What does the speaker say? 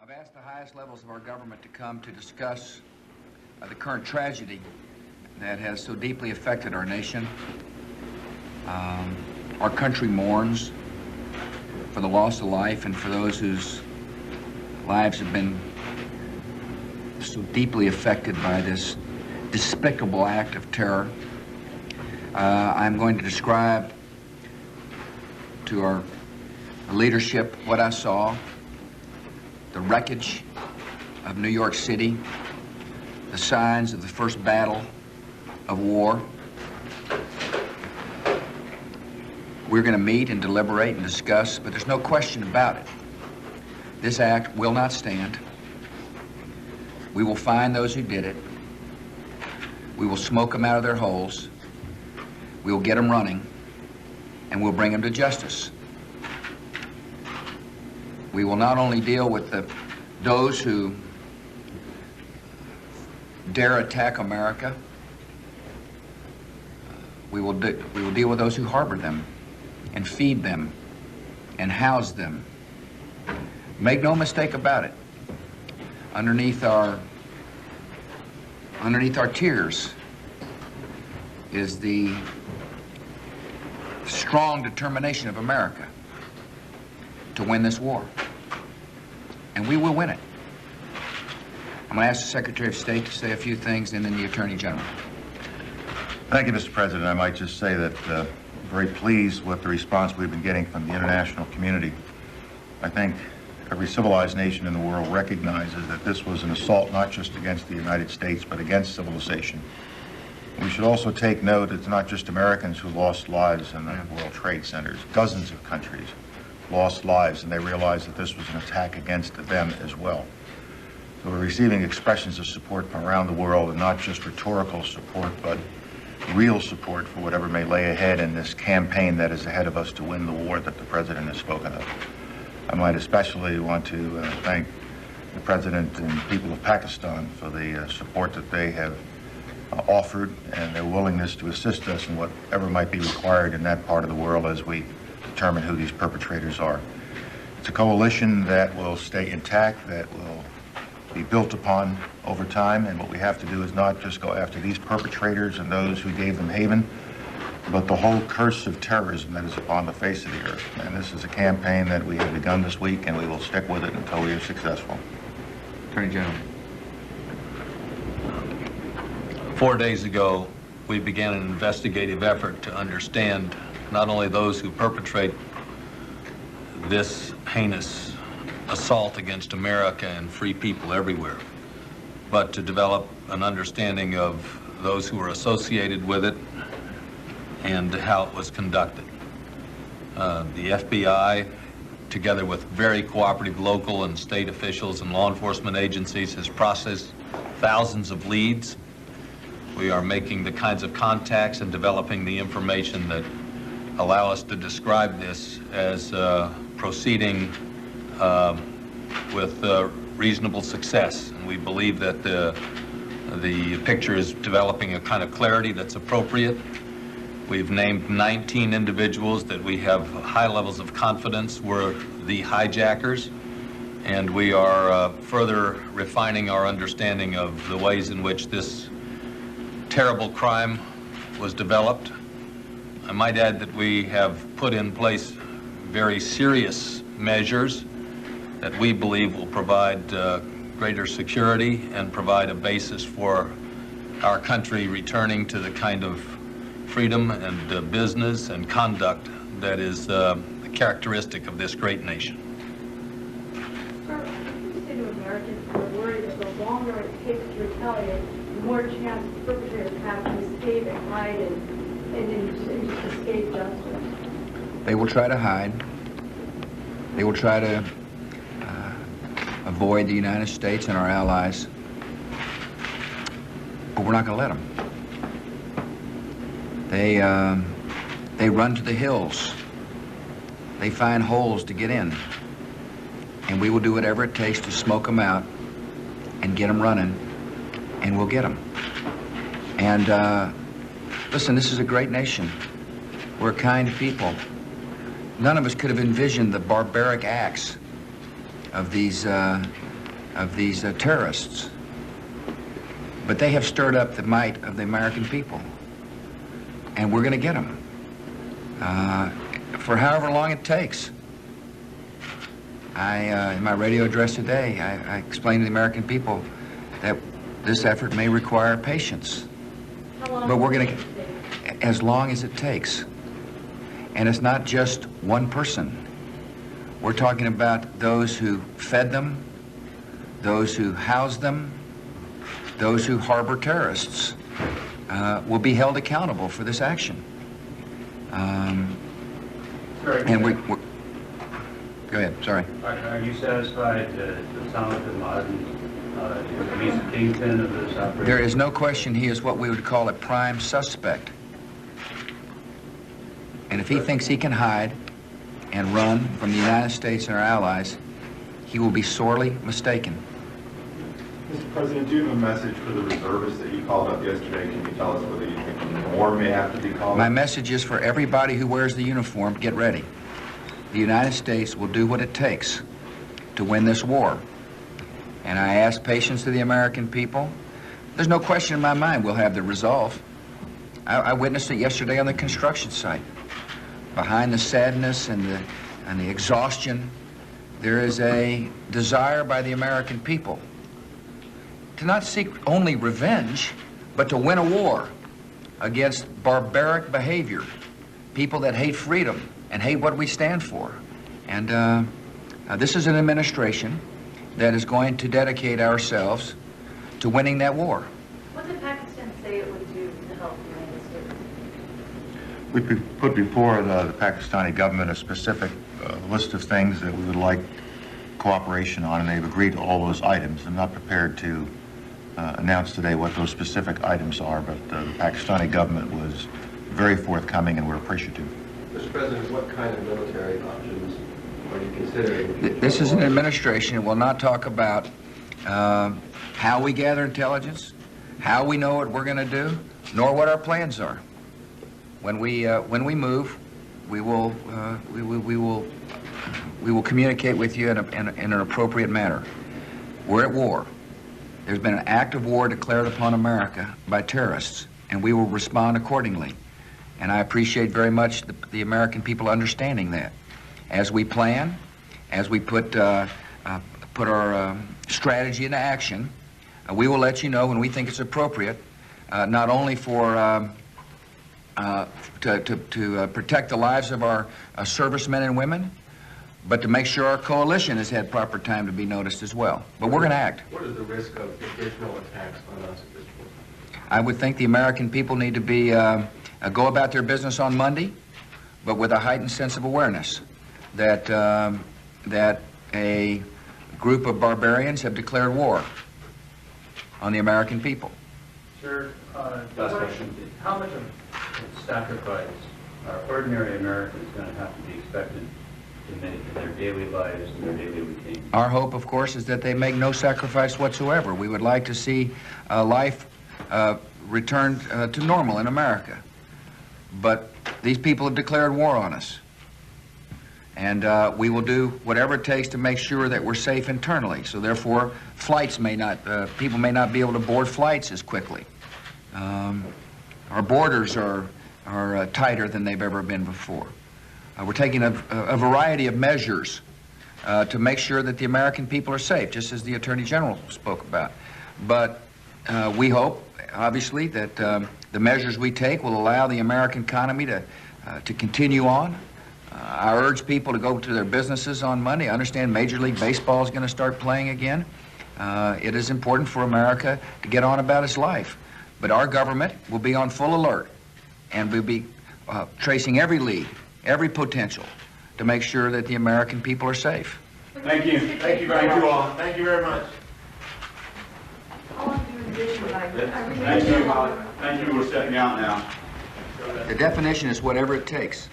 I've asked the highest levels of our government to come to discuss the current tragedy that has so deeply affected our nation. Our country mourns for the loss of life and for those whose lives have been so deeply affected by this despicable act of terror. I'm going to describe to our leadership what I saw, the wreckage of New York City, the signs of the first battle of war. We're going to meet and deliberate and discuss, but there's no question about it. This act will not stand. We will find those who did it. We will smoke them out of their holes. We will get them running, and we'll bring them to justice. We will not only deal with those who dare attack America, we will deal with those who harbor them and feed them and house them. Make no mistake about it. Underneath our tears is the strong determination of America to win this war. And we will win it. I'm going to ask the Secretary of State to say a few things, and then the Attorney General. Thank you, Mr. President. I might just say that I'm very pleased with the response we've been getting from the international community. I think every civilized nation in the world recognizes that this was an assault not just against the United States, but against civilization. We should also take note it's not just Americans who lost lives in the World Trade Centers. Dozens of countries lost lives, and they realized that this was an attack against them as well. So we're receiving expressions of support from around the world, and not just rhetorical support, but real support for whatever may lay ahead in this campaign that is ahead of us to win the war that the President has spoken of. I might especially want to thank the President and people of Pakistan for the support that they have offered and their willingness to assist us in whatever might be required in that part of the world as we determine who these perpetrators are. It's a coalition that will stay intact, that will be built upon over time, and what we have to do is not just go after these perpetrators and those who gave them haven, but the whole curse of terrorism that is upon the face of the earth. And this is a campaign that we have begun this week, and we will stick with it until we are successful. Attorney General. 4 days ago, we began an investigative effort to understand not only those who perpetrate this heinous assault against America and free people everywhere, but to develop an understanding of those who were associated with it and how it was conducted. The FBI, together with very cooperative local and state officials and law enforcement agencies, has processed thousands of leads. We are making the kinds of contacts and developing the information that allow us to describe this as proceeding with reasonable success. And we believe that the picture is developing a kind of clarity that's appropriate. We've named 19 individuals that we have high levels of confidence were the hijackers, and we are further refining our understanding of the ways in which this terrible crime was developed. I might add that we have put in place very serious measures that we believe will provide greater security and provide a basis for our country returning to the kind of freedom and business and conduct that is the characteristic of this great nation. Sir, what do you say to Americans who are worried that the longer it takes to retaliate, the more chance perpetrators have to escape and hide and just escape justice? They will try to hide. They will try to avoid the United States and our allies, but we're not going to let them. They run to the hills. They find holes to get in, and we will do whatever it takes to smoke them out and get them running, and we'll get them. And listen, this is a great nation. We're a kind people. None of us could have envisioned the barbaric acts of these these terrorists. But they have stirred up the might of the American people, and we're going to get them for however long it takes. In my radio address today, I explained to the American people that this effort may require patience, but we're going to get as long as it takes. And it's not just one person. We're talking about those who fed them, those who housed them, those who harbor terrorists will be held accountable for this action. And we're go ahead, sorry. Are you satisfied that Osama Bin Laden he's the kingpin of this operation? There is no question he is what we would call a prime suspect. And if he thinks he can hide and run from the United States and our allies, he will be sorely mistaken. Mr. President, do you have a message for the reservists that you called up yesterday? Can you tell us whether you think more may have to be called? My message is for everybody who wears the uniform, get ready. The United States will do what it takes to win this war. And I ask patience to the American people. There's no question in my mind we'll have the resolve. I witnessed it yesterday on the construction site. Behind the sadness and the exhaustion, there is a desire by the American people to not seek only revenge, but to win a war against barbaric behavior, people that hate freedom and hate what we stand for. And this is an administration that is going to dedicate ourselves to winning that war. What did Pakistan say it would do to help the United States? We put before the Pakistani government a specific list of things that we would like cooperation on, and they've agreed to all those items. I'm not prepared to announce today what those specific items are, but the Pakistani government was very forthcoming, and we're appreciative. Mr. President, what kind of military options are you considering? This is an administration that will not talk about how we gather intelligence, how we know what we're going to do, nor what our plans are. When we move, we will communicate with you in an appropriate manner. We're at war. There's been an act of war declared upon America by terrorists, and we will respond accordingly. And I appreciate very much the American people understanding that. As we plan, as we put our strategy into action, we will let you know when we think it's appropriate, not only for to protect the lives of our servicemen and women, but to make sure our coalition has had proper time to be noticed as well. But we're going to act. What is the risk of additional attacks on us at this point? I would think the American people need to be go about their business on Monday, but with a heightened sense of awareness that that a group of barbarians have declared war on the American people. Sir, Last question. how much of sacrifice are ordinary Americans going to have to be expected to make in their daily lives and their daily routine? Our hope, of course, is that they make no sacrifice whatsoever. We would like to see life returned to normal in America. But these people have declared war on us. And we will do whatever it takes to make sure that we're safe internally. So therefore, flights may not, people may not be able to board flights as quickly. Our borders are tighter than they've ever been before. We're taking a variety of measures to make sure that the American people are safe, just as the Attorney General spoke about. But we hope, obviously, that the measures we take will allow the American economy to continue on. I urge people to go to their businesses on Monday. I understand Major League Baseball is going to start playing again. It is important for America to get on about its life. But our government will be on full alert, and we'll be tracing every lead, every potential, to make sure that the American people are safe. Thank you. Thank you very much. All. Thank you very much. Thank you. Thank you. We're stepping out now. The definition is whatever it takes.